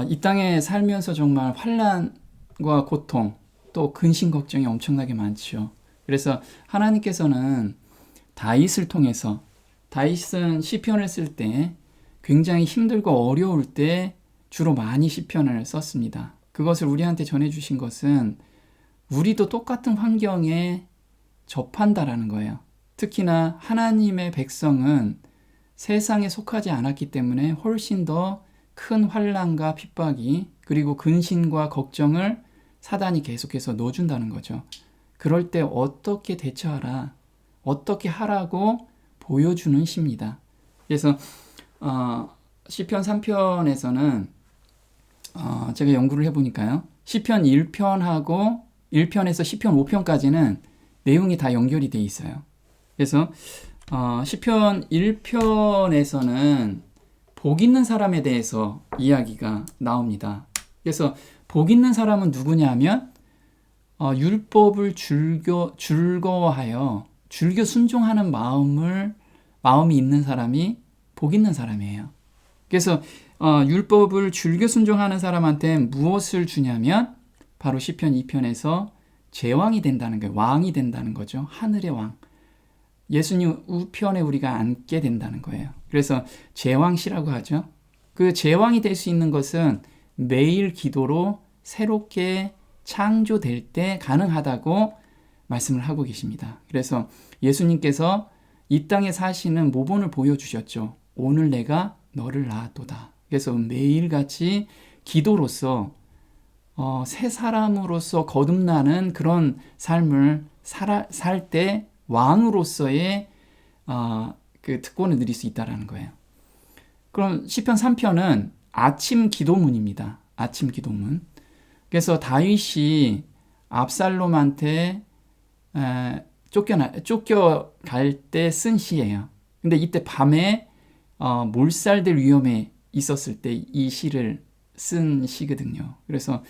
이 땅에 살면서 정말 환난과 고통, 또 근심 걱정이 엄청나게 많죠. 그래서 하나님께서는 다윗을 통해서, 다윗은 시편을 쓸 때 굉장히 힘들고 어려울 때 주로 많이 시편을 썼습니다. 그것을 우리한테 전해주신 것은 우리도 똑같은 환경에 접한다라는 거예요. 특히나 하나님의 백성은 세상에 속하지 않았기 때문에 훨씬 더 큰 환난과 핍박이, 그리고 근심과 걱정을 사단이 계속해서 넣어준다는 거죠. 그럴 때 어떻게 대처하라, 어떻게 하라고 보여주는 시입니다. 그래서 시편 3편에서는 제가 연구를 해보니까요, 시편 1편하고 1편에서 시편 5편까지는 내용이 다 연결이 돼 있어요. 그래서 시편 1편에서는 복 있는 사람에 대해서 이야기가 나옵니다. 그래서 복 있는 사람은 누구냐면 율법을 즐거워하여 즐겨 순종하는 마음이 있는 사람이 복 있는 사람이에요. 그래서 율법을 즐겨 순종하는 사람한테 무엇을 주냐면 바로 시편 2편에서 제왕이 된다는 거예요. 왕이 된다는 거죠. 하늘의 왕. 예수님 우편에 우리가 앉게 된다는 거예요. 그래서 제왕시라고 하죠. 그 제왕이 될 수 있는 것은 매일 기도로 새롭게 창조될 때 가능하다고 말씀을 하고 계십니다. 그래서 예수님께서 이 땅에 사시는 모본을 보여주셨죠. 오늘 내가 너를 낳았도다. 그래서 매일같이 기도로서 새 사람으로서 거듭나는 그런 삶을 살 때 왕으로서의 그 특권을 누릴 수 있다는 거예요. 그럼 시편 3편은 아침 기도문입니다. 아침 기도문. 그래서 다윗이 압살롬한테 쫓겨갈 때 쓴 시예요. 근데 이때 밤에 몰살될 위험에 있었을 때 이 시를 쓴 시거든요. 그래서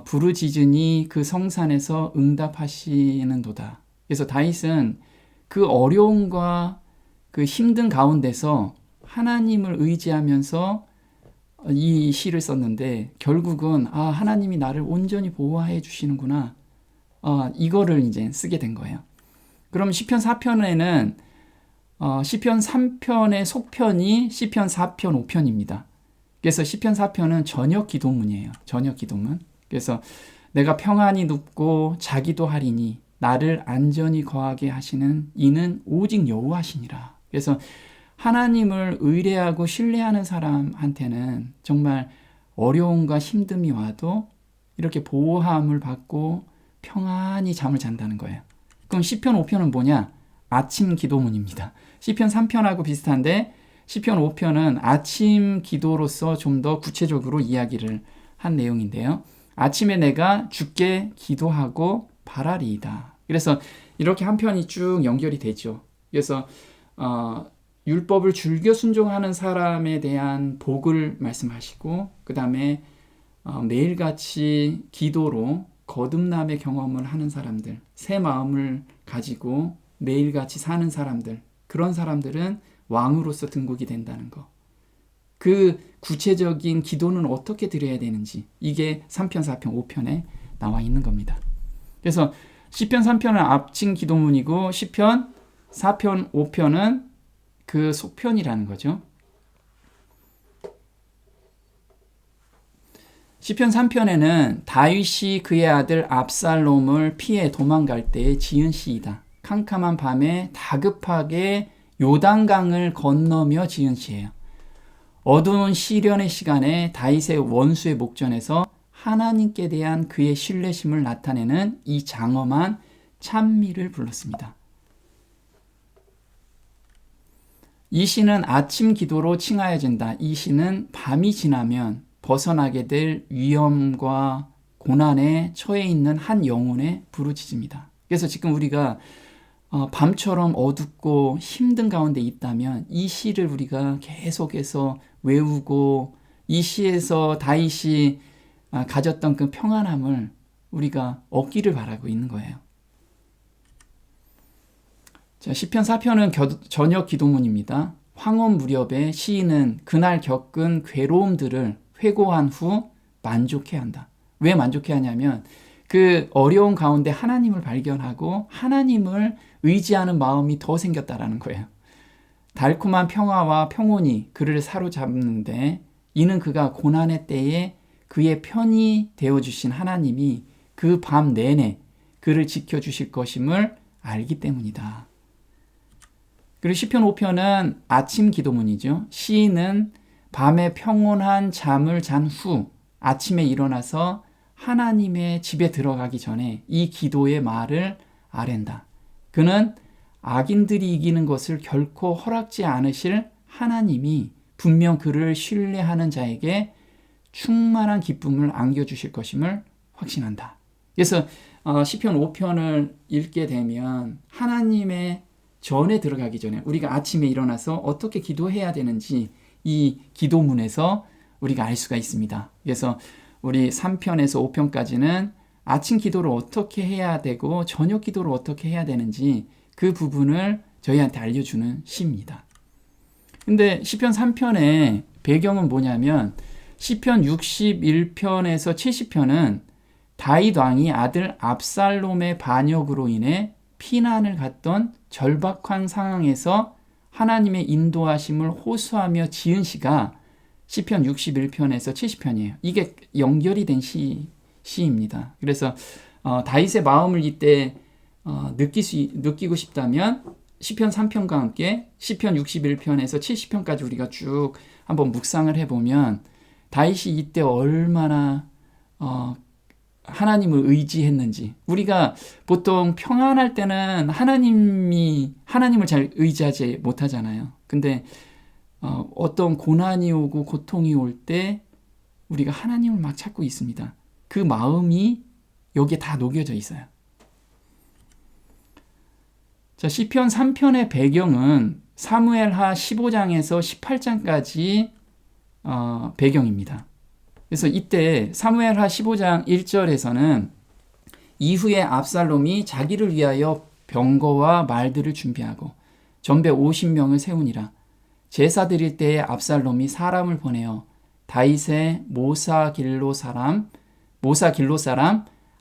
부르짖으니 그 성산에서 응답하시는도다. 그래서 다윗은 그 어려움과 그 힘든 가운데서 하나님을 의지하면서 이 시를 썼는데, 결국은 하나님이 나를 온전히 보호해 주시는구나, 이거를 이제 쓰게 된 거예요. 그럼 시편 4편에는 시편 3편의 속편이 시편 4편 5편입니다. 그래서 시편 4편은 저녁 기도문이에요. 저녁 기도문. 그래서 내가 평안히 눕고 자기도 하리니 나를 안전히 거하게 하시는 이는 오직 여호와시니라. 그래서 하나님을 의뢰하고 신뢰하는 사람한테는 정말 어려움과 힘듦이 와도 이렇게 보호함을 받고 평안히 잠을 잔다는 거예요. 그럼 시편 5편은 뭐냐? 아침 기도문입니다. 시편 3편하고 비슷한데 시편 5편은 아침 기도로서 좀 더 구체적으로 이야기를 한 내용인데요. 아침에 내가 주께 기도하고 바라리이다. 그래서 이렇게 한 편이 쭉 연결이 되죠. 그래서 율법을 즐겨 순종하는 사람에 대한 복을 말씀하시고, 그 다음에 매일같이 기도로 거듭남의 경험을 하는 사람들, 새 마음을 가지고 매일같이 사는 사람들, 그런 사람들은 왕으로서 등극이 된다는 거. 그 구체적인 기도는 어떻게 드려야 되는지, 이게 3편, 4편, 5편에 나와 있는 겁니다. 그래서 시편 3편은 앞친 기도문이고 시편 4편, 5편은 그 속편이라는 거죠. 시편 3편에는 다윗이 그의 아들 압살롬을 피해 도망갈 때에 지은 시이다. 캄캄한 밤에 다급하게 요단강을 건너며 지은 시예요. 어두운 시련의 시간에 다윗의 원수의 목전에서 하나님께 대한 그의 신뢰심을 나타내는 이 장엄한 찬미를 불렀습니다. 이 시는 아침 기도로 칭하여진다. 이 시는 밤이 지나면 벗어나게 될 위험과 고난에 처해 있는 한 영혼의 부르짖음이다. 그래서 지금 우리가 밤처럼 어둡고 힘든 가운데 있다면 이 시를 우리가 계속해서 외우고 이 시에서 다윗이 가졌던 그 평안함을 우리가 얻기를 바라고 있는 거예요. 자, 시편 4편은 저녁 기도문입니다. 황혼 무렵에 시인은 그날 겪은 괴로움들을 회고한 후 만족해야 한다. 왜 만족해야 하냐면 그 어려운 가운데 하나님을 발견하고 하나님을 의지하는 마음이 더 생겼다라는 거예요. 달콤한 평화와 평온이 그를 사로잡는데 이는 그가 고난의 때에 그의 편이 되어주신 하나님이 그 밤 내내 그를 지켜주실 것임을 알기 때문이다. 그리고 시편 5편은 아침 기도문이죠. 시인은 밤에 평온한 잠을 잔 후 아침에 일어나서 하나님의 집에 들어가기 전에 이 기도의 말을 아랜다. 그는 악인들이 이기는 것을 결코 허락지 않으실 하나님이 분명 그를 신뢰하는 자에게 충만한 기쁨을 안겨주실 것임을 확신한다. 그래서 시편 5편을 읽게 되면 하나님의 전에 들어가기 전에 우리가 아침에 일어나서 어떻게 기도해야 되는지 이 기도문에서 우리가 알 수가 있습니다. 그래서 우리 3편에서 5편까지는 아침 기도를 어떻게 해야 되고 저녁 기도를 어떻게 해야 되는지 그 부분을 저희한테 알려주는 시입니다. 근데 시편 3편의 배경은 뭐냐면 시편 61편에서 70편은 다윗 왕이 아들 압살롬의 반역으로 인해 피난을 갔던 절박한 상황에서 하나님의 인도하심을 호소하며 지은 시가 시편 61편에서 70편이에요. 이게 연결이 된 시입니다. 그래서 다윗의 마음을 이때 느끼고 싶다면 시편 3편과 함께 시편 61편에서 70편까지 우리가 쭉 한번 묵상을 해보면 다윗이 이때 얼마나 하나님을 의지했는지. 우리가 보통 평안할 때는 하나님을 잘 의지하지 못하잖아요. 근데 어떤 고난이 오고 고통이 올 때 우리가 하나님을 막 찾고 있습니다. 그 마음이 여기에 다 녹여져 있어요. 자, 시편 3편의 배경은 사무엘하 15장에서 18장까지 배경입니다. 그래서 이때 사무엘하 15장 1절에서는 이후에 압살롬이 자기를 위하여 병거와 말들을 준비하고 전배 50명을 세우니라. 제사 드릴 때에 압살롬이 사람을 보내어 다윗의 모사 길로 사람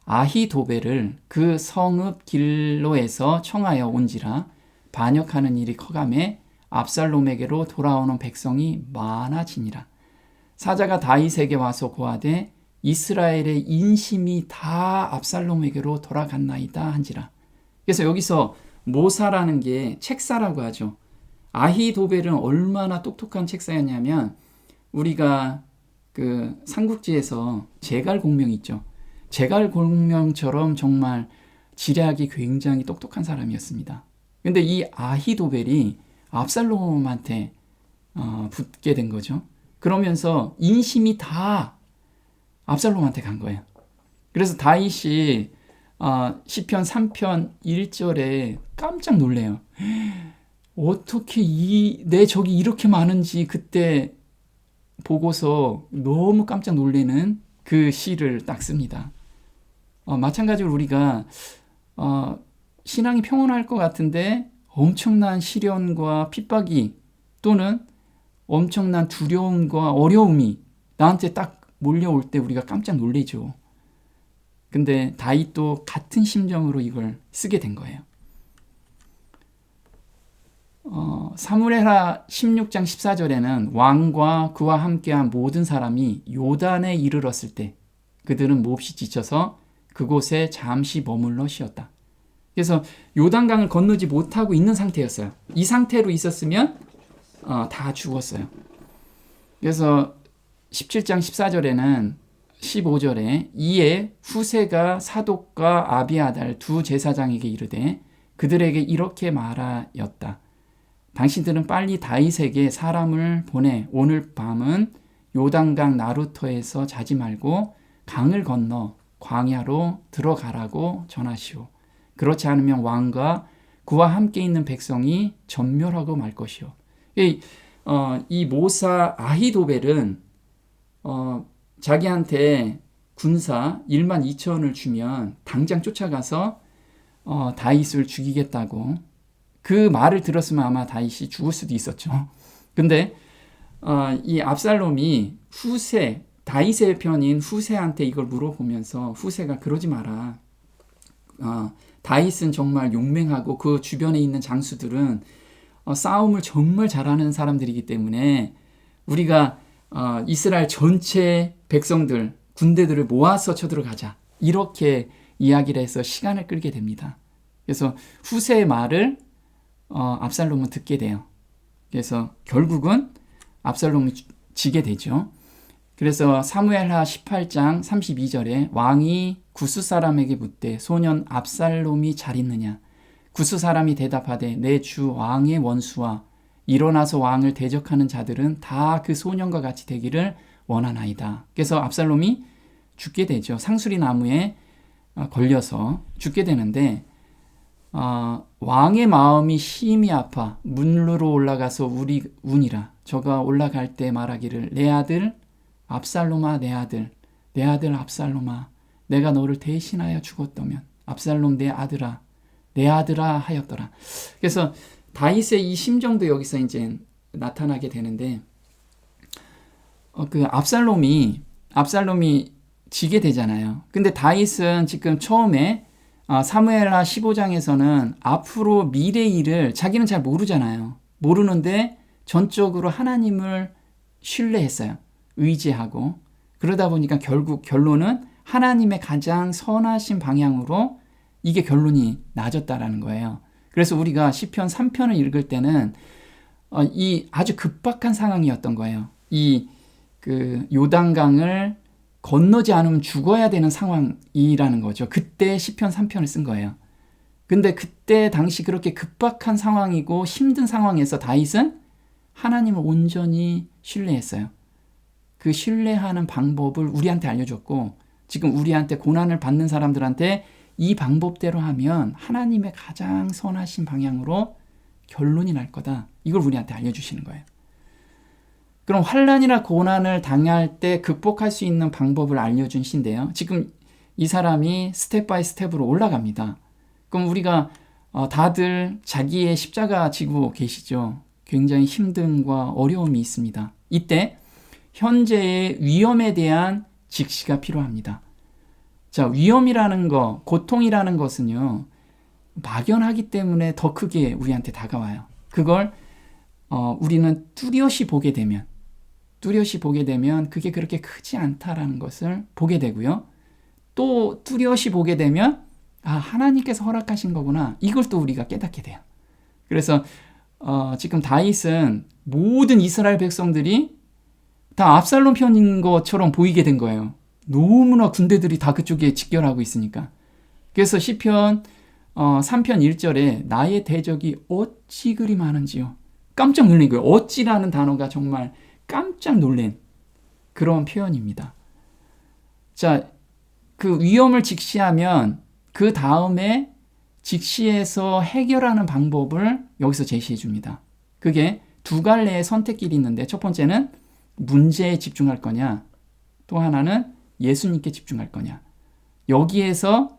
아히도벨을 그 성읍 길로에서 청하여 온지라. 반역하는 일이 커가매 압살롬에게로 돌아오는 백성이 많아지니라. 사자가 다윗에게 와서 고하되 이스라엘의 인심이 다 압살롬에게로 돌아갔나이다 한지라. 그래서 여기서 모사라는 게 책사라고 하죠. 아히도벨은 얼마나 똑똑한 책사였냐면 우리가 그 삼국지에서 제갈공명 있죠. 제갈공명처럼 정말 지략이 굉장히 똑똑한 사람이었습니다. 근데 이 아히도벨이 압살롬한테 붙게 된 거죠. 그러면서 인심이 다 압살롬한테 간 거예요. 그래서 다윗이 시편 3편 1절에 깜짝 놀래요. 어떻게 내 적이 이렇게 많은지 그때 보고서 너무 깜짝 놀라는 그 시를 딱 씁니다. 마찬가지로 우리가 신앙이 평온할 것 같은데 엄청난 시련과 핍박이 또는 엄청난 두려움과 어려움이 나한테 딱 몰려올 때 우리가 깜짝 놀라죠. 근데 다윗도 같은 심정으로 이걸 쓰게 된 거예요. 사무엘하 16장 14절에는 왕과 그와 함께한 모든 사람이 요단에 이르렀을 때 그들은 몹시 지쳐서 그곳에 잠시 머물러 쉬었다. 그래서 요단강을 건너지 못하고 있는 상태였어요. 이 상태로 있었으면 다 죽었어요. 그래서 17장 14절에는 15절에 이에 후세가 사독과 아비아달 두 제사장에게 이르되 그들에게 이렇게 말하였다. 당신들은 빨리 다윗에게 사람을 보내 오늘 밤은 요단강 나루터에서 자지 말고 강을 건너 광야로 들어가라고 전하시오. 그렇지 않으면 왕과 그와 함께 있는 백성이 전멸하고 말 것이오. 이 모사 아히도벨은 자기한테 군사 1만 2천을 주면 당장 쫓아가서 다윗을 죽이겠다고 그 말을 들었으면 아마 다윗이 죽을 수도 있었죠. 근데 이 압살롬이 후세 다윗의 편인 후세한테 이걸 물어보면서 후세가 그러지 마라. 다윗은 정말 용맹하고 그 주변에 있는 장수들은 싸움을 정말 잘하는 사람들이기 때문에 우리가 이스라엘 전체 백성들, 군대들을 모아서 쳐들어가자. 이렇게 이야기를 해서 시간을 끌게 됩니다. 그래서 후세의 말을 압살롬은 듣게 돼요. 그래서 결국은 압살롬이 지게 되죠. 그래서 사무엘하 18장 32절에 왕이 구스 사람에게 묻되 소년 압살롬이 잘 있느냐? 구스 사람이 대답하되 내 주 왕의 원수와 일어나서 왕을 대적하는 자들은 다 그 소년과 같이 되기를 원하나이다. 그래서 압살롬이 죽게 되죠. 상수리 나무에 걸려서 죽게 되는데 왕의 마음이 심히 아파 문으로 올라가서 우니라. 저가 올라갈 때 말하기를 내 아들 압살롬아 내 아들 압살롬아 내가 너를 대신하여 죽었다면 압살롬 내 아들아 하였더라. 그래서 다윗의 이 심정도 여기서 이제 나타나게 되는데 그 압살롬이 지게 되잖아요. 근데 다윗은 지금 처음에 사무엘하 15장에서는 앞으로 미래 일을 자기는 잘 모르잖아요. 모르는데 전적으로 하나님을 신뢰했어요. 의지하고. 그러다 보니까 결국 결론은 하나님의 가장 선하신 방향으로 이게 결론이 나졌다라는 거예요. 그래서 우리가 시편 3편을 읽을 때는 이 아주 급박한 상황이었던 거예요. 이 그 요단강을 건너지 않으면 죽어야 되는 상황이라는 거죠. 그때 시편 3편을 쓴 거예요. 근데 그때 당시 그렇게 급박한 상황이고 힘든 상황에서 다윗은 하나님을 온전히 신뢰했어요. 그 신뢰하는 방법을 우리한테 알려줬고 지금 우리한테 고난을 받는 사람들한테 이 방법대로 하면 하나님의 가장 선하신 방향으로 결론이 날 거다. 이걸 우리한테 알려주시는 거예요. 그럼 환난이나 고난을 당할 때 극복할 수 있는 방법을 알려준 시인데요. 지금 이 사람이 스텝 바이 스텝으로 올라갑니다. 그럼 우리가 다들 자기의 십자가 지고 계시죠. 굉장히 힘듦과 어려움이 있습니다. 이때 현재의 위험에 대한 직시가 필요합니다. 자, 위험이라는 것, 고통이라는 것은요, 막연하기 때문에 더 크게 우리한테 다가와요. 그걸 우리는 뚜렷이 보게 되면 그게 그렇게 크지 않다라는 것을 보게 되고요. 또 뚜렷이 보게 되면 하나님께서 허락하신 거구나. 이걸 또 우리가 깨닫게 돼요. 그래서 지금 다윗은 모든 이스라엘 백성들이 다 압살롬 편인 것처럼 보이게 된 거예요. 너무나 군대들이 다 그쪽에 직결하고 있으니까. 그래서 시편 3편 1절에 나의 대적이 어찌 그리 많은지요. 깜짝 놀란 거예요. 어찌라는 단어가 정말 깜짝 놀란 그런 표현입니다. 자, 그 위험을 직시하면 그 다음에 직시해서 해결하는 방법을 여기서 제시해 줍니다. 그게 두 갈래의 선택길이 있는데 첫 번째는 문제에 집중할 거냐, 또 하나는 예수님께 집중할 거냐. 여기에서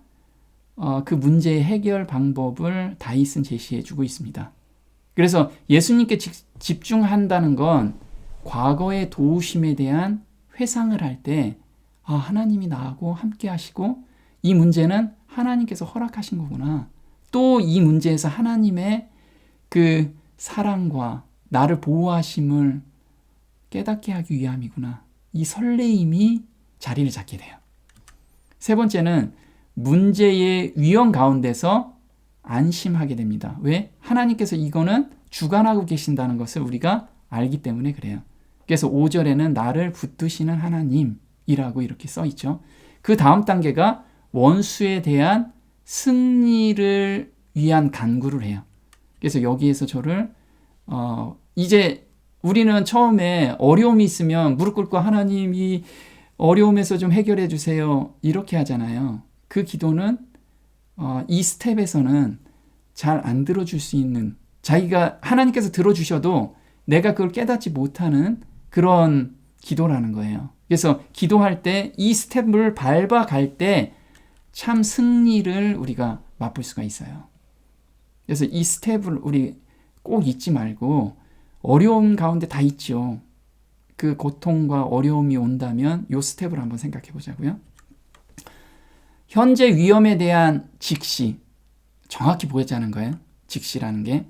그 문제의 해결 방법을 다윗은 제시해 주고 있습니다. 그래서 예수님께 집중한다는 건 과거의 도우심에 대한 회상을 할 때 하나님이 나하고 함께 하시고 이 문제는 하나님께서 허락하신 거구나. 또 이 문제에서 하나님의 그 사랑과 나를 보호하심을 깨닫게 하기 위함이구나. 이 설레임이 자리를 잡게 돼요. 세 번째는 문제의 위험 가운데서 안심하게 됩니다. 왜? 하나님께서 이거는 주관하고 계신다는 것을 우리가 알기 때문에 그래요. 그래서 5절에는 나를 붙드시는 하나님이라고 이렇게 써 있죠. 그 다음 단계가 원수에 대한 승리를 위한 간구를 해요. 그래서 여기에서 저를 이제 우리는 처음에 어려움이 있으면 무릎 꿇고 하나님이 어려움에서 좀 해결해 주세요. 이렇게 하잖아요. 그 기도는 이 스텝에서는 잘 안 들어줄 수 있는, 자기가 하나님께서 들어주셔도 내가 그걸 깨닫지 못하는 그런 기도라는 거예요. 그래서 기도할 때 이 스텝을 밟아갈 때 참 승리를 우리가 맛볼 수가 있어요. 그래서 이 스텝을 우리 꼭 잊지 말고, 어려움 가운데 다 있죠. 그 고통과 어려움이 온다면 요 스텝을 한번 생각해 보자고요. 현재 위험에 대한 직시, 정확히 보였자는 거예요. 직시라는 게.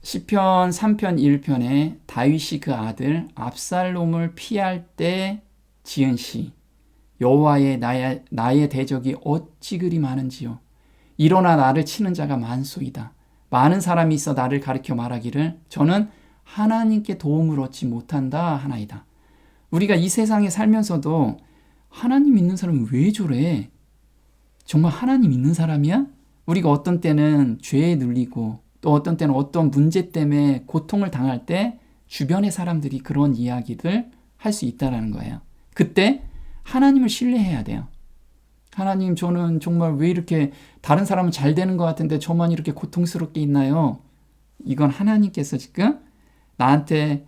시편 3편 1편에 다윗이 그 아들 압살롬을 피할 때 지은 시, 여호와의 나의 대적이 어찌 그리 많은지요. 일어나 나를 치는 자가 많소이다. 많은 사람이 있어 나를 가리켜 말하기를 저는 하나님께 도움을 얻지 못한다 하나이다. 우리가 이 세상에 살면서도 하나님 믿는 사람은 왜 저래? 정말 하나님 믿는 사람이야? 우리가 어떤 때는 죄에 눌리고 또 어떤 때는 어떤 문제 때문에 고통을 당할 때 주변의 사람들이 그런 이야기를 할 수 있다는 거예요. 그때 하나님을 신뢰해야 돼요. 하나님, 저는 정말 왜 이렇게 다른 사람은 잘 되는 것 같은데 저만 이렇게 고통스럽게 있나요? 이건 하나님께서 지금 나한테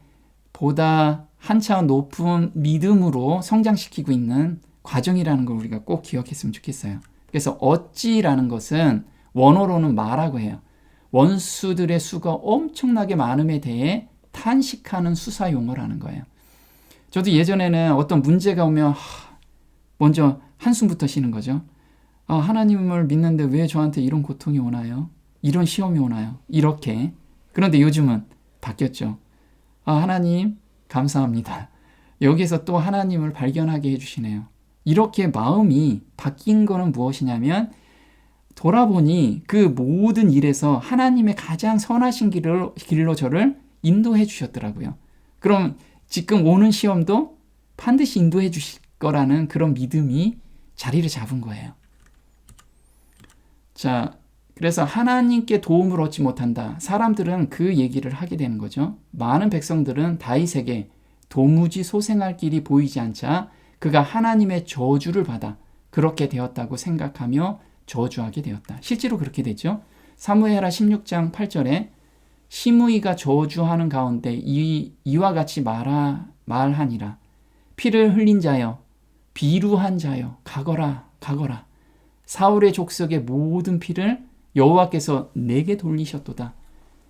보다 한 차원 높은 믿음으로 성장시키고 있는 과정이라는 걸 우리가 꼭 기억했으면 좋겠어요. 그래서 어찌라는 것은 원어로는 마라고 해요. 원수들의 수가 엄청나게 많음에 대해 탄식하는 수사 용어라는 거예요. 저도 예전에는 어떤 문제가 오면 먼저 한숨부터 쉬는 거죠. 하나님을 믿는데 왜 저한테 이런 고통이 오나요? 이런 시험이 오나요? 이렇게. 그런데 요즘은 바뀌었죠. 하나님 감사합니다. 여기서 또 하나님을 발견하게 해주시네요. 이렇게 마음이 바뀐 거는 무엇이냐면 돌아보니 그 모든 일에서 하나님의 가장 선하신 길로 저를 인도해 주셨더라고요. 그럼 지금 오는 시험도 반드시 인도해 주실 거라는 그런 믿음이 자리를 잡은 거예요. 자, 그래서 하나님께 도움을 얻지 못한다. 사람들은 그 얘기를 하게 되는 거죠. 많은 백성들은 다윗에게 도무지 소생할 길이 보이지 않자 그가 하나님의 저주를 받아 그렇게 되었다고 생각하며 저주하게 되었다. 실제로 그렇게 되죠. 사무엘하 16장 8절에 시므이가 저주하는 가운데 이와 같이 말하니라. 피를 흘린 자여, 비루한 자여, 가거라, 가거라. 사울의 족속의 모든 피를 여호와께서 내게 돌리셨도다.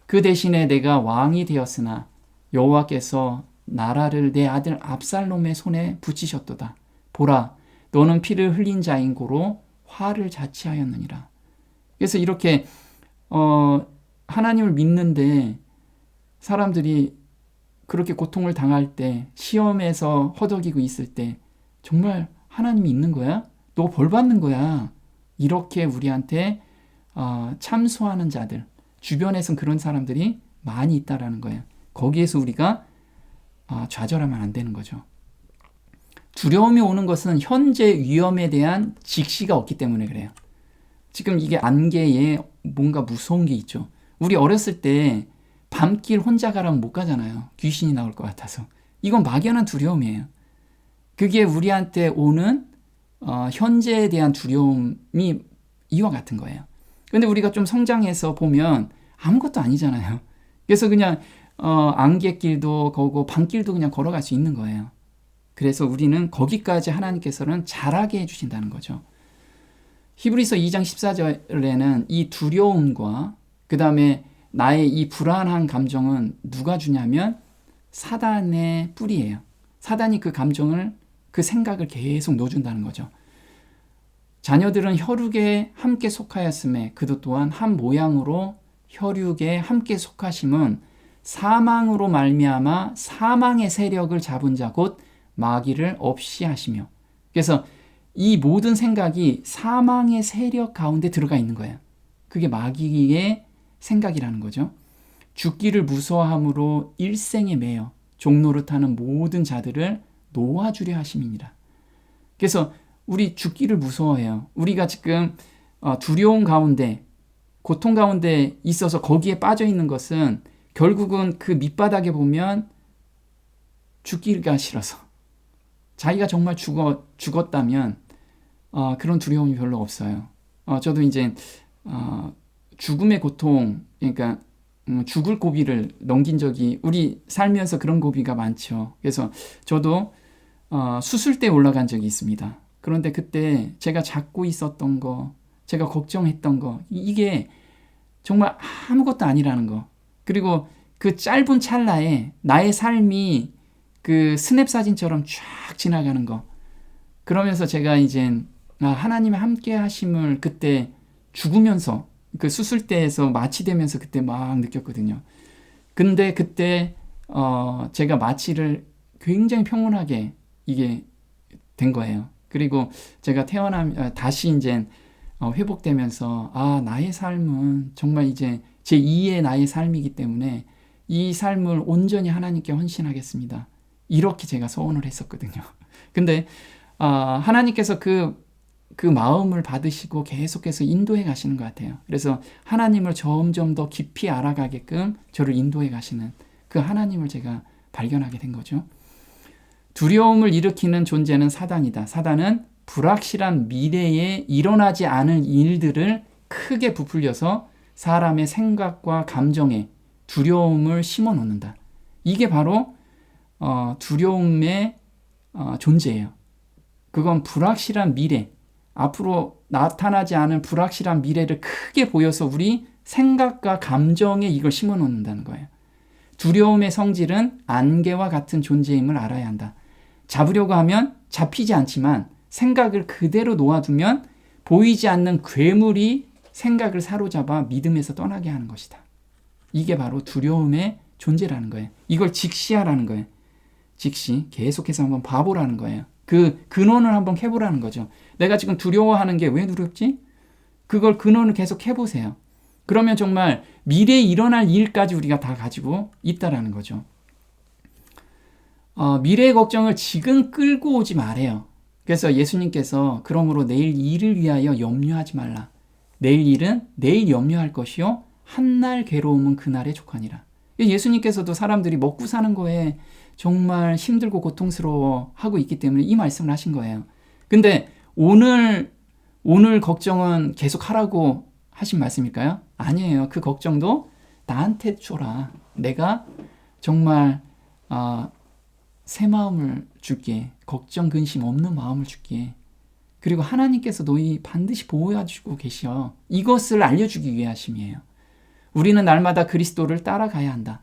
그 대신에 내가 왕이 되었으나 여호와께서 나라를 내 아들 압살롬의 손에 붙이셨도다. 보라, 너는 피를 흘린 자인 고로 화를 자취하였느니라. 그래서 이렇게 하나님을 믿는데 사람들이 그렇게 고통을 당할 때, 시험에서 허덕이고 있을 때 정말 하나님이 있는 거야? 너 벌 받는 거야. 이렇게 우리한테 참소하는 자들, 주변에선 그런 사람들이 많이 있다라는 거예요. 거기에서 우리가 좌절하면 안 되는 거죠. 두려움이 오는 것은 현재 위험에 대한 직시가 없기 때문에 그래요. 지금 이게 안개에 뭔가 무서운 게 있죠. 우리 어렸을 때 밤길 혼자 가라면 못 가잖아요. 귀신이 나올 것 같아서. 이건 막연한 두려움이에요. 그게 우리한테 오는 현재에 대한 두려움이 이와 같은 거예요. 근데 우리가 좀 성장해서 보면 아무것도 아니잖아요. 그래서 그냥 안개길도 거고 밤길도 그냥 걸어갈 수 있는 거예요. 그래서 우리는 거기까지 하나님께서는 잘하게 해주신다는 거죠. 히브리서 2장 14절에는 이 두려움과 그 다음에 나의 이 불안한 감정은 누가 주냐면 사단의 뿌리예요. 사단이 그 감정을, 그 생각을 계속 넣어준다는 거죠. 자녀들은 혈육에 함께 속하였음에 그도 또한 한 모양으로 혈육에 함께 속하심은 사망으로 말미암아 사망의 세력을 잡은 자 곧 마귀를 없이 하시며. 그래서 이 모든 생각이 사망의 세력 가운데 들어가 있는 거예요. 그게 마귀의 생각이라는 거죠. 죽기를 무서워함으로 일생에 매여 종노릇하는 모든 자들을 놓아주려 하심이니라. 그래서 우리 죽기를 무서워해요. 우리가 지금 두려움 가운데, 고통 가운데 있어서 거기에 빠져 있는 것은 결국은 그 밑바닥에 보면 죽기가 싫어서, 자기가 정말 죽었다면 그런 두려움이 별로 없어요. 저도 이제 죽음의 고통, 그러니까 죽을 고비를 넘긴 적이, 우리 살면서 그런 고비가 많죠. 그래서 저도 수술대에 올라간 적이 있습니다. 그런데 그때 제가 잡고 있었던 거, 제가 걱정했던 거, 이게 정말 아무것도 아니라는 거. 그리고 그 짧은 찰나에 나의 삶이 그 스냅 사진처럼 쫙 지나가는 거. 그러면서 제가 이젠 하나님의 함께 하심을 그때 죽으면서 그 수술대에서 마취되면서 그때 막 느꼈거든요. 근데 그때 제가 마취를 굉장히 평온하게 이게 된 거예요. 그리고 제가 다시 이제 회복되면서 나의 삶은 정말 이제 제 2의 나의 삶이기 때문에 이 삶을 온전히 하나님께 헌신하겠습니다. 이렇게 제가 소원을 했었거든요. 근데 하나님께서 그 마음을 받으시고 계속해서 인도해 가시는 것 같아요. 그래서 하나님을 점점 더 깊이 알아가게끔 저를 인도해 가시는 그 하나님을 제가 발견하게 된 거죠. 두려움을 일으키는 존재는 사단이다. 사단은 불확실한 미래에 일어나지 않을 일들을 크게 부풀려서 사람의 생각과 감정에 두려움을 심어 놓는다. 이게 바로 두려움의 존재예요. 그건 불확실한 미래, 앞으로 나타나지 않은 불확실한 미래를 크게 보여서 우리 생각과 감정에 이걸 심어 놓는다는 거예요. 두려움의 성질은 안개와 같은 존재임을 알아야 한다. 잡으려고 하면 잡히지 않지만 생각을 그대로 놓아두면 보이지 않는 괴물이 생각을 사로잡아 믿음에서 떠나게 하는 것이다. 이게 바로 두려움의 존재라는 거예요. 이걸 직시하라는 거예요. 직시, 계속해서 한번 봐보라는 거예요. 그 근원을 한번 해보라는 거죠. 내가 지금 두려워하는 게 왜 두렵지? 그걸 근원을 계속 해보세요. 그러면 정말 미래에 일어날 일까지 우리가 다 가지고 있다라는 거죠. 미래의 걱정을 지금 끌고 오지 말아요. 그래서 예수님께서 그러므로 내일 일을 위하여 염려하지 말라. 내일 일은 내일 염려할 것이요 한날 괴로움은 그날에 족하니라. 예수님께서도 사람들이 먹고 사는 거에 정말 힘들고 고통스러워 하고 있기 때문에 이 말씀을 하신 거예요. 근데 오늘 걱정은 계속 하라고 하신 말씀일까요? 아니에요. 그 걱정도 나한테 줘라. 내가 정말 새 마음을 줄게. 걱정 근심 없는 마음을 줄게. 그리고 하나님께서 너희 반드시 보호해주고 계셔. 이것을 알려주기 위해 하심이에요. 우리는 날마다 그리스도를 따라가야 한다.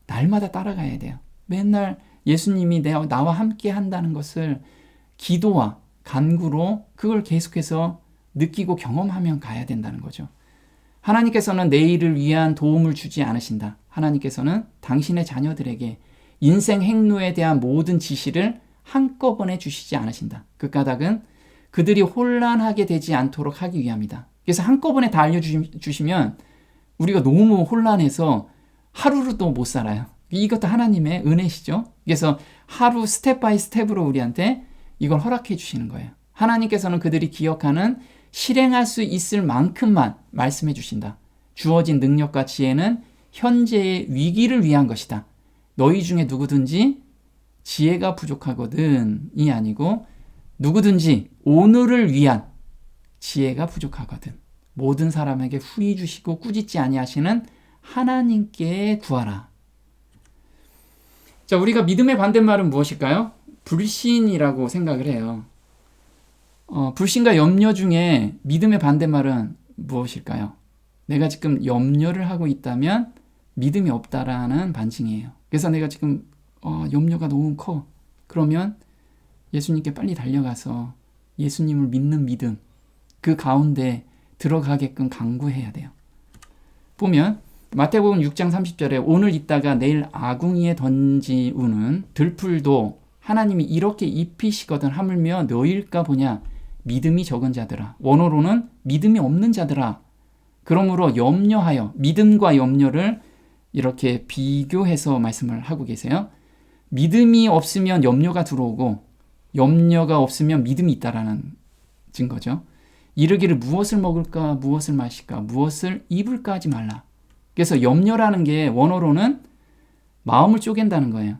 날마다 따라가야 돼요. 맨날 예수님이 나와 함께 한다는 것을 기도와 간구로 그걸 계속해서 느끼고 경험하면 가야 된다는 거죠. 하나님께서는 내일을 위한 도움을 주지 않으신다. 하나님께서는 당신의 자녀들에게 인생 행로에 대한 모든 지시를 한꺼번에 주시지 않으신다. 그 까닭은 그들이 혼란하게 되지 않도록 하기 위함이다. 그래서 한꺼번에 다 알려주시면 우리가 너무 혼란해서 하루로도 못 살아요. 이것도 하나님의 은혜시죠. 그래서 하루 스텝 바이 스텝으로 우리한테 이걸 허락해 주시는 거예요. 하나님께서는 그들이 기억하는 실행할 수 있을 만큼만 말씀해 주신다. 주어진 능력과 지혜는 현재의 위기를 위한 것이다. 너희 중에 누구든지 지혜가 부족하거든이 아니고 누구든지 오늘을 위한 지혜가 부족하거든. 모든 사람에게 후히 주시고 꾸짖지 아니하시는 하나님께 구하라. 자, 우리가 믿음의 반대말은 무엇일까요? 불신이라고 생각을 해요. 불신과 염려 중에 믿음의 반대말은 무엇일까요? 내가 지금 염려를 하고 있다면 믿음이 없다라는 반증이에요. 그래서 내가 지금 염려가 너무 커. 그러면 예수님께 빨리 달려가서 예수님을 믿는 믿음, 그 가운데 들어가게끔 간구해야 돼요. 보면 마태복음 6장 30절에 오늘 있다가 내일 아궁이에 던지우는 들풀도 하나님이 이렇게 입히시거든 하물며 너일까 보냐. 믿음이 적은 자들아. 원어로는 믿음이 없는 자들아. 그러므로 염려하여, 믿음과 염려를 이렇게 비교해서 말씀을 하고 계세요. 믿음이 없으면 염려가 들어오고 염려가 없으면 믿음이 있다라는 증거죠. 이르기를 무엇을 먹을까, 무엇을 마실까, 무엇을 입을까 하지 말라. 그래서 염려라는 게 원어로는 마음을 쪼갠다는 거예요.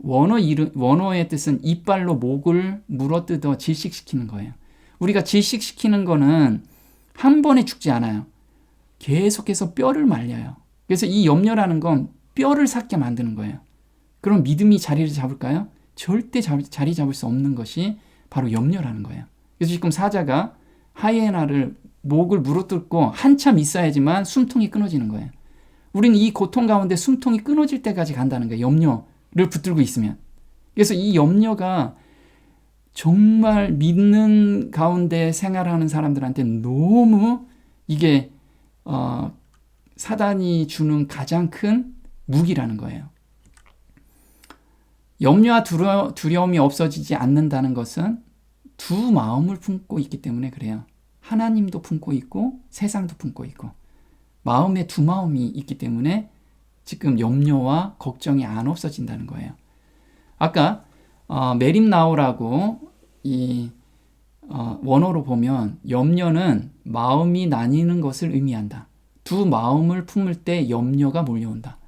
원어의 뜻은 이빨로 목을 물어뜯어 질식시키는 거예요. 우리가 질식시키는 거는 한 번에 죽지 않아요. 계속해서 뼈를 말려요. 그래서 이 염려라는 건 뼈를 삭게 만드는 거예요. 그럼 믿음이 자리를 잡을까요? 절대 자리 잡을 수 없는 것이 바로 염려라는 거예요. 그래서 지금 사자가 하이에나를 목을 물어뜯고 한참 있어야지만 숨통이 끊어지는 거예요. 우리는 이 고통 가운데 숨통이 끊어질 때까지 간다는 거예요. 염려를 붙들고 있으면. 그래서 이 염려가 정말 믿는 가운데 생활하는 사람들한테 너무 이게 사단이 주는 가장 큰 무기라는 거예요. 염려와 두려움이 없어지지 않는다는 것은 두 마음을 품고 있기 때문에 그래요. 하나님도 품고 있고 세상도 품고 있고 마음에 두 마음이 있기 때문에 지금 염려와 걱정이 안 없어진다는 거예요. 아까 메림나오라고 이 원어로 보면 염려는 마음이 나뉘는 것을 의미한다. 두 마음을 품을 때 염려가 몰려온다.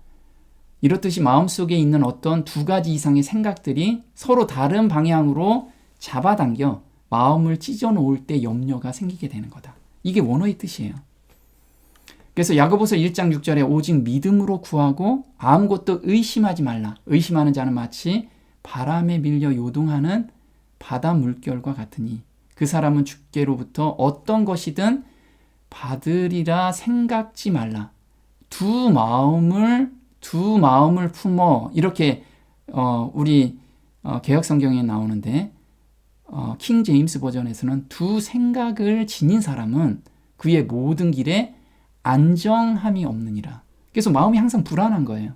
이렇듯이 마음속에 있는 어떤 두 가지 이상의 생각들이 서로 다른 방향으로 잡아당겨 마음을 찢어놓을 때 염려가 생기게 되는 거다. 이게 원어의 뜻이에요. 그래서 야고보서 1장 6절에 오직 믿음으로 구하고 아무것도 의심하지 말라. 의심하는 자는 마치 바람에 밀려 요동하는 바다 물결과 같으니 그 사람은 주께로부터 어떤 것이든 받으리라 생각지 말라. 두 마음을 품어 이렇게 우리 개역 성경에 나오는데 킹 제임스 버전에서는 두 생각을 지닌 사람은 그의 모든 길에 안정함이 없느니라. 그래서 마음이 항상 불안한 거예요.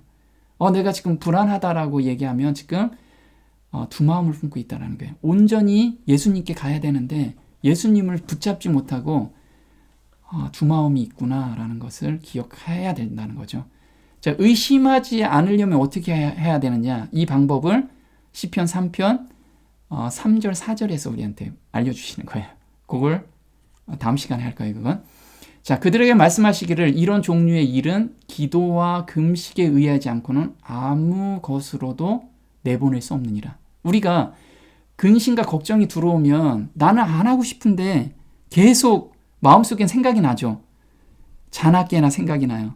내가 지금 불안하다라고 얘기하면 지금 두 마음을 품고 있다는 거예요. 온전히 예수님께 가야 되는데 예수님을 붙잡지 못하고 두 마음이 있구나라는 것을 기억해야 된다는 거죠. 자, 의심하지 않으려면 어떻게 해야 되느냐? 이 방법을 시편 3편 3절 4절에서 우리한테 알려주시는 거예요. 그걸 다음 시간에 할 거예요. 그건. 자, 그들에게 말씀하시기를 이런 종류의 일은 기도와 금식에 의하지 않고는 아무 것으로도 내보낼 수 없느니라. 우리가 근심과 걱정이 들어오면 나는 안 하고 싶은데 계속 마음속엔 생각이 나죠. 자나깨나 생각이 나요.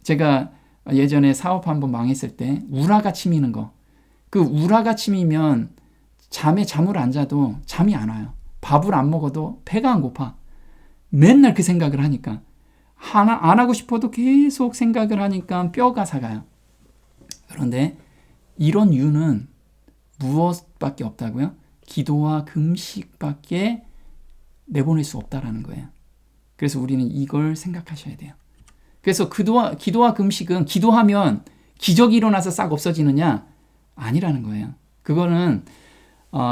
제가 예전에 사업 한번 망했을 때 우라가 치미는 거. 그 우라가 치미면 잠을 안 자도 잠이 안 와요. 밥을 안 먹어도 배가 안 고파. 맨날 그 생각을 하니까. 안 하고 싶어도 계속 생각을 하니까 뼈가 사가요. 그런데 이런 이유는 무엇밖에 없다고요? 기도와 금식밖에 내보낼 수 없다라는 거예요. 그래서 우리는 이걸 생각하셔야 돼요. 그래서 기도와 금식은 기도하면 기적이 일어나서 싹 없어지느냐? 아니라는 거예요. 그거는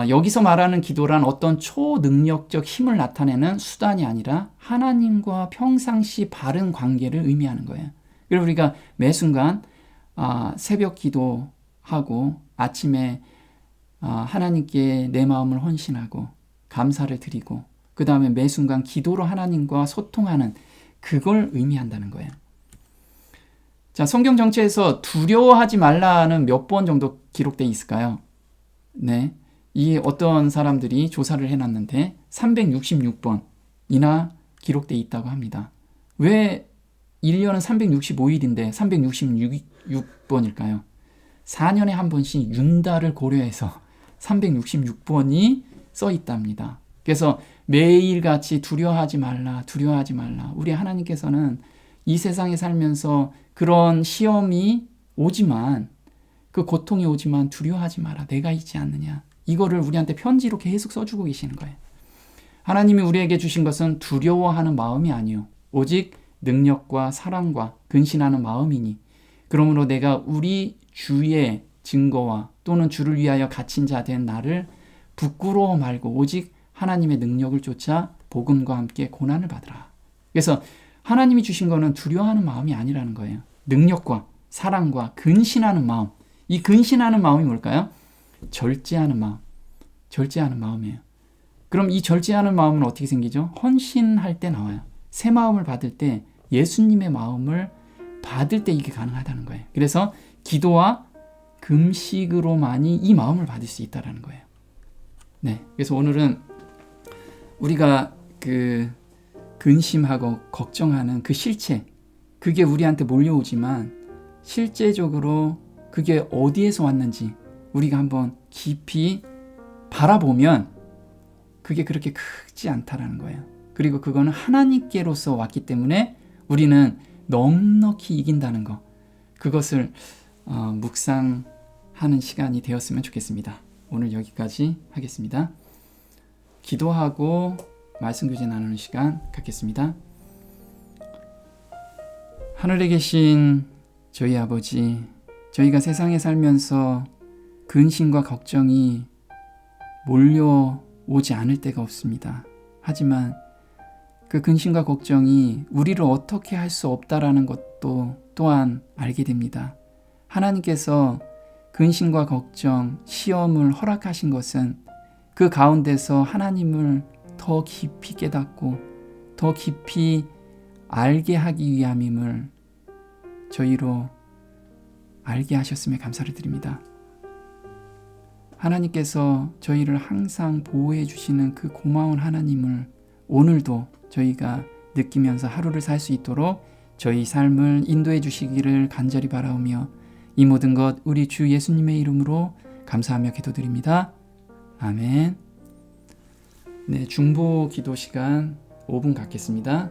여기서 말하는 기도란 어떤 초능력적 힘을 나타내는 수단이 아니라 하나님과 평상시 바른 관계를 의미하는 거예요. 그리고 우리가 매 순간 새벽 기도하고 아침에 하나님께 내 마음을 헌신하고 감사를 드리고 그 다음에 매 순간 기도로 하나님과 소통하는 그걸 의미한다는 거예요. 자, 성경 전체에서 두려워하지 말라는 몇 번 정도 기록되어 있을까요? 네. 이 어떤 사람들이 조사를 해놨는데 366번이나 기록되어 있다고 합니다. 왜 1년은 365일인데 366번일까요? 4년에 한 번씩 윤달을 고려해서 366번이 써 있답니다. 그래서 매일같이 두려워하지 말라. 우리 하나님께서는 이 세상에 살면서 그런 시험이 오지만 그 고통이 오지만 두려워하지 마라. 내가 있지 않느냐. 이거를 우리한테 편지로 계속 써주고 계시는 거예요. 하나님이 우리에게 주신 것은 두려워하는 마음이 아니요 오직 능력과 사랑과 근신하는 마음이니 그러므로 내가 우리 주의 증거와 또는 주를 위하여 갇힌 자 된 나를 부끄러워 말고 오직 하나님의 능력을 쫓아 복음과 함께 고난을 받으라. 그래서 하나님이 주신 거는 두려워하는 마음이 아니라는 거예요. 능력과 사랑과 근신하는 마음. 이 근신하는 마음이 뭘까요? 절제하는 마음이에요. 그럼 이 절제하는 마음은 어떻게 생기죠? 헌신할 때 나와요. 새 마음을 받을 때 예수님의 마음을 받을 때 이게 가능하다는 거예요. 그래서 기도와 금식으로만이 이 마음을 받을 수 있다는 거예요. 네, 그래서 오늘은 우리가 그 근심하고 걱정하는 그 실체, 그게 우리한테 몰려오지만 실제적으로 그게 어디에서 왔는지 우리가 한번 깊이 바라보면 그게 그렇게 크지 않다라는 거예요. 그리고 그거는 하나님께로서 왔기 때문에 우리는 넉넉히 이긴다는 거, 그것을 묵상하는 시간이 되었으면 좋겠습니다. 오늘 여기까지 하겠습니다. 기도하고 말씀 교제 나누는 시간 갖겠습니다. 하늘에 계신 저희 아버지, 저희가 세상에 살면서 근심과 걱정이 몰려오지 않을 때가 없습니다. 하지만 그 근심과 걱정이 우리를 어떻게 할 수 없다라는 것도 또한 알게 됩니다. 하나님께서 근심과 걱정, 시험을 허락하신 것은 그 가운데서 하나님을 더 깊이 깨닫고 더 깊이 알게 하기 위함임을 저희로 알게 하셨음에 감사를 드립니다. 하나님께서 저희를 항상 보호해 주시는 그 고마운 하나님을 오늘도 저희가 느끼면서 하루를 살 수 있도록 저희 삶을 인도해 주시기를 간절히 바라오며 이 모든 것 우리 주 예수님의 이름으로 감사하며 기도드립니다. 아멘. 네, 중보 기도 시간 5분 갖겠습니다.